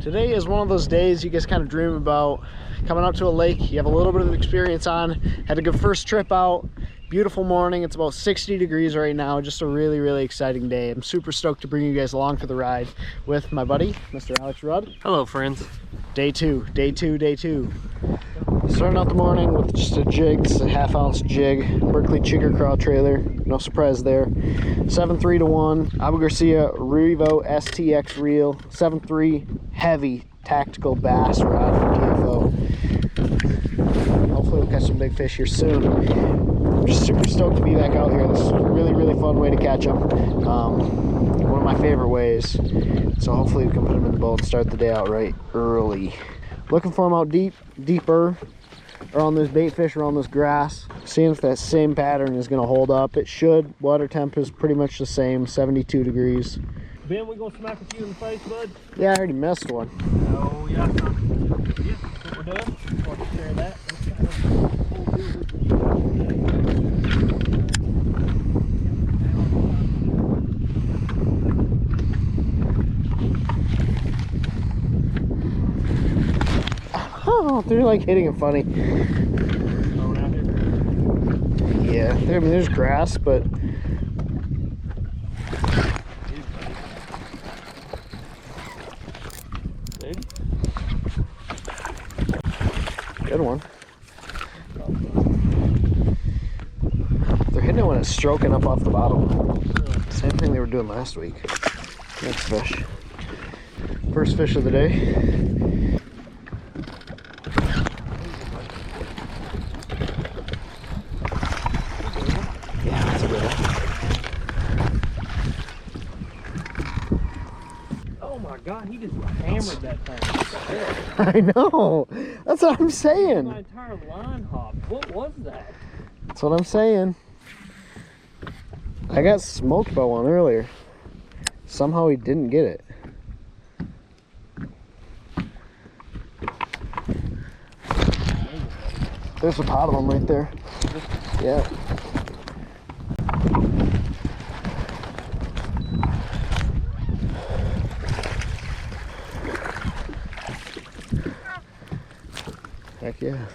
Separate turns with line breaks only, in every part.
Today is one of those days you guys kind of dream about. Coming out to a lake, you have a little bit of experience on. Had a good first trip out. Beautiful morning. It's about 60 degrees right now. Just a really exciting day. I'm super stoked to bring you guys along for the ride with my buddy, Mr. Alex Rudd.
Hello, friends.
Day two. Starting out the morning with just a jig. It's a 1/2 ounce jig. Berkley Chigger Craw trailer. No surprise there. 7.3 to 1. Abu Garcia Revo STX reel. 7.3 heavy tactical bass rod from TFO. Hopefully we'll catch some big fish here soon. I'm just super stoked to be back out here. This is a really fun way to catch them. One of my favorite ways. So hopefully we can put them in the boat and start the day out right early. Looking for them out deeper, around this bait fish, around this grass. Seeing if that same pattern is going to hold up. It should. Water temp is pretty much the same, 72 degrees.
Ben, we gonna smack a few in the face, bud?
Yeah, I already missed one.
Oh, yeah. Yeah, what we're doing. Want to share that?
Oh, they're like hitting it funny. Yeah, I mean, there's grass, but good one. They're hitting it when it's stroking up off the bottom. Same thing they were doing last week. Next fish. First fish of the day. Yeah, that's a good one.
Oh my God, he just hammered that thing.
I know. That's what I'm saying.
My entire line hop. What was that?
That's what I'm saying. I got smoked by one earlier. Somehow he didn't get it. There's a pot of them right there. Yeah. Heck yeah.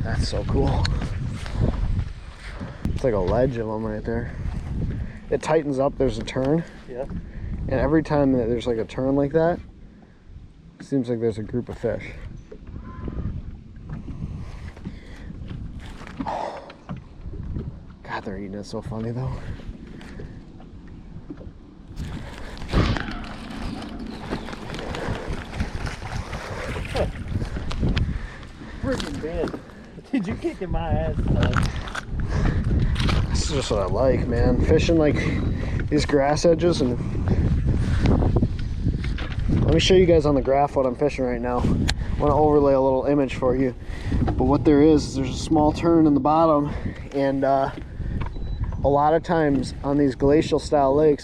That's so cool. It's like a ledge of them right there. It tightens up, there's a turn.
Yeah.
And every time that there's like a turn like that, it seems like there's a group of fish. Oh. God, they're eating it so funny though.
Freaking Ben. Did you kick in my ass, bud?
This is just what I like, man. Fishing like these grass edges. And let me show you guys on the graph what I'm fishing right now. I want to overlay a little image for you. But what there is there's a small turn in the bottom, and a lot of times on these glacial style lakes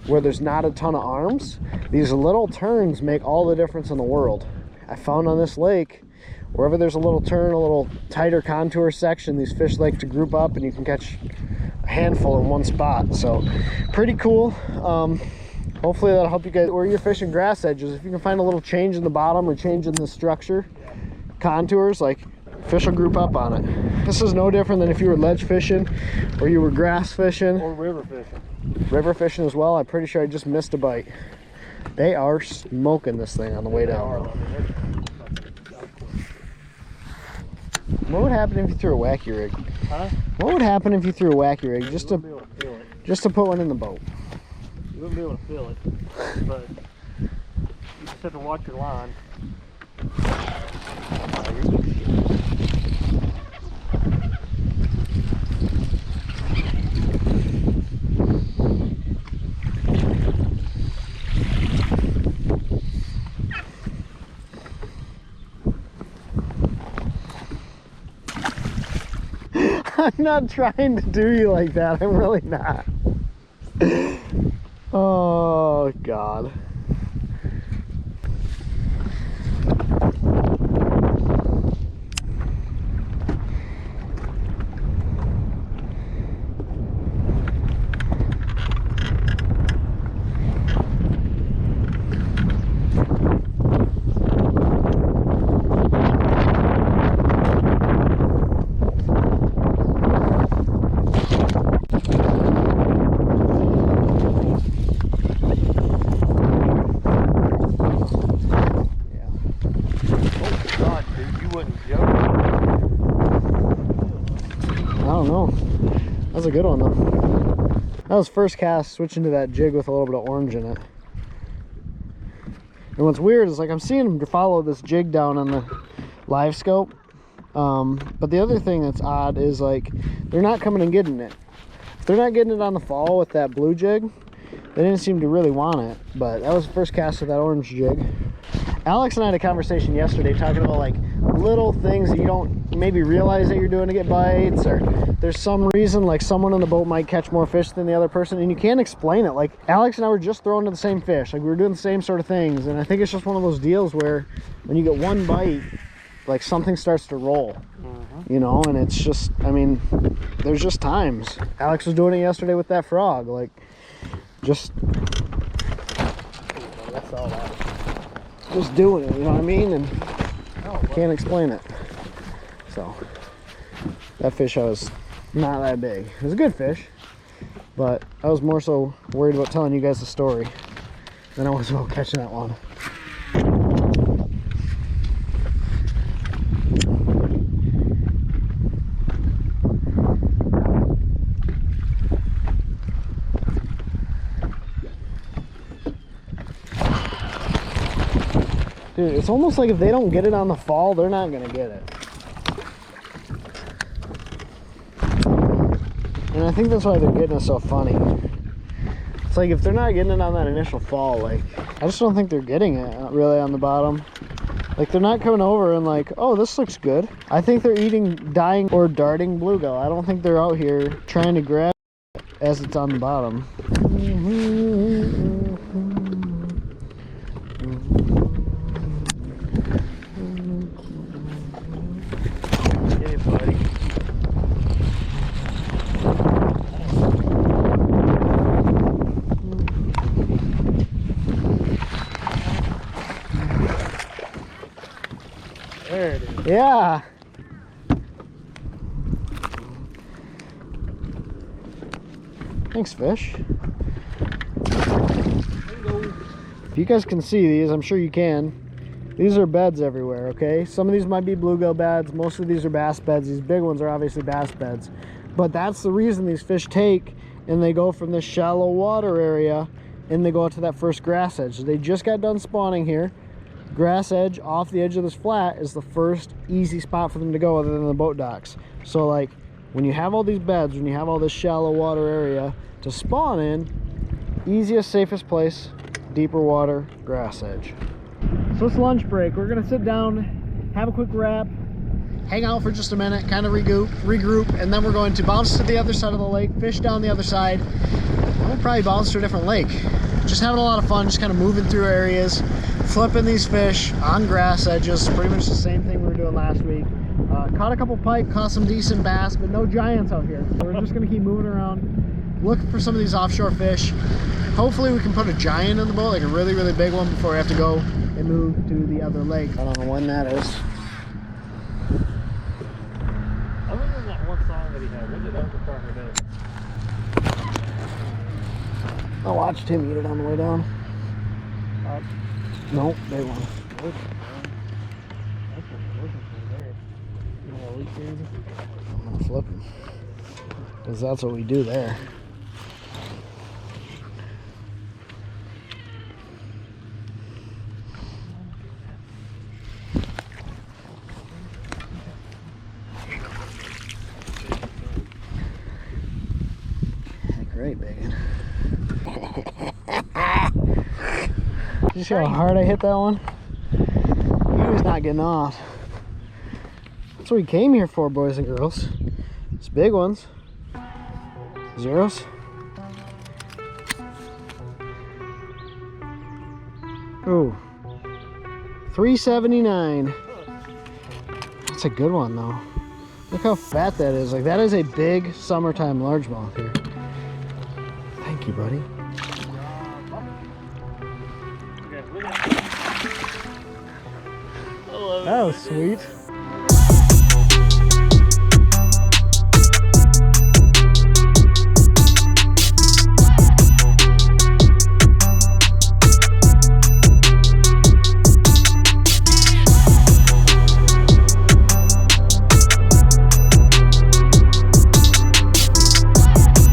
where there's not a ton of arms, these little turns make all the difference in the world. I found on this lake, wherever there's a little turn, a little tighter contour section, these fish like to group up and you can catch a handful in one spot. So pretty cool. Hopefully that'll help you guys where you're fishing grass edges. If you can find a little change in the bottom or change in the structure, contours, like fish will group up on it. This is no different than if you were ledge fishing or you were grass fishing.
Or river fishing.
River fishing as well. I'm pretty sure I just missed a bite. They are smoking this thing on the way down. What would happen if you threw a wacky rig?
Huh?
What would happen if you threw a wacky rig just to put one in the boat?
You wouldn't be able to feel it, but you just have to watch your line.
I'm not trying to do you like that. I'm really not. Oh, God. good one though. That was first cast switching to that jig with a little bit of orange in it. And what's weird is like I'm seeing them follow this jig down on the live scope. But the other thing that's odd is like they're not coming and getting it. If they're not getting it on the fall with that blue jig, they didn't seem to really want it. But that was the first cast with that orange jig. Alex and I had a conversation yesterday talking about like little things that you don't maybe realize that you're doing to get bites, or there's some reason like someone on the boat might catch more fish than the other person and you can't explain it. Like Alex and I were just throwing to the same fish, like we were doing the same sort of things, and I think it's just one of those deals where when you get one bite, like something starts to roll, you know. And it's just, I mean, there's just times. Alex was doing it yesterday with that frog, like just doing it, you know what I mean? And can't explain it. So that fish I was not that big. It was a good fish, but I was more so worried about telling you guys the story than I was about catching that one. Dude, it's almost like if they don't get it on the fall, they're not gonna get it. And I think that's why they're getting it so funny. It's like if they're not getting it on that initial fall, like, I just don't think they're getting it really on the bottom. Like, they're not coming over and like, oh, this looks good. I think they're eating dying or darting bluegill. I don't think they're out here trying to grab it as it's on the bottom.
There it is.
Yeah. Thanks, fish. If you guys can see these, I'm sure you can. These are beds everywhere, okay? Some of these might be bluegill beds. Most of these are bass beds. These big ones are obviously bass beds. But that's the reason these fish take and they go from this shallow water area and they go out to that first grass edge. They just got done spawning here. Grass edge off the edge of this flat is the first easy spot for them to go other than the boat docks. So like when you have all these beds, when you have all this shallow water area to spawn in, easiest, safest place, deeper water, grass edge. So it's lunch break. We're gonna sit down, have a quick wrap, hang out for just a minute, kind of regroup, and then we're going to bounce to the other side of the lake, fish down the other side. We'll probably bounce to a different lake. Just having a lot of fun, just kind of moving through areas, flipping these fish on grass edges. Pretty much the same thing we were doing last week. Caught a couple pike, caught some decent bass, but no giants out here. So we're just gonna keep moving around, looking for some of these offshore fish. Hopefully we can put a giant in the boat, like a really, really big one, before we have to go and move to the other lake. I don't know when that is.
Other than that one song that he had, what did Uncle Parker do?
I watched him eat it on the way down. Nope, big one. I'm gonna flip him, because that's what we do there. Great, Bacon. Did you see how hard I hit that one? He was not getting off. That's what we came here for, boys and girls. It's big ones. Zeros. Ooh. 379. That's a good one though. Look how fat that is. Like, that is a big summertime largemouth here. Thank you, buddy. That was sweet.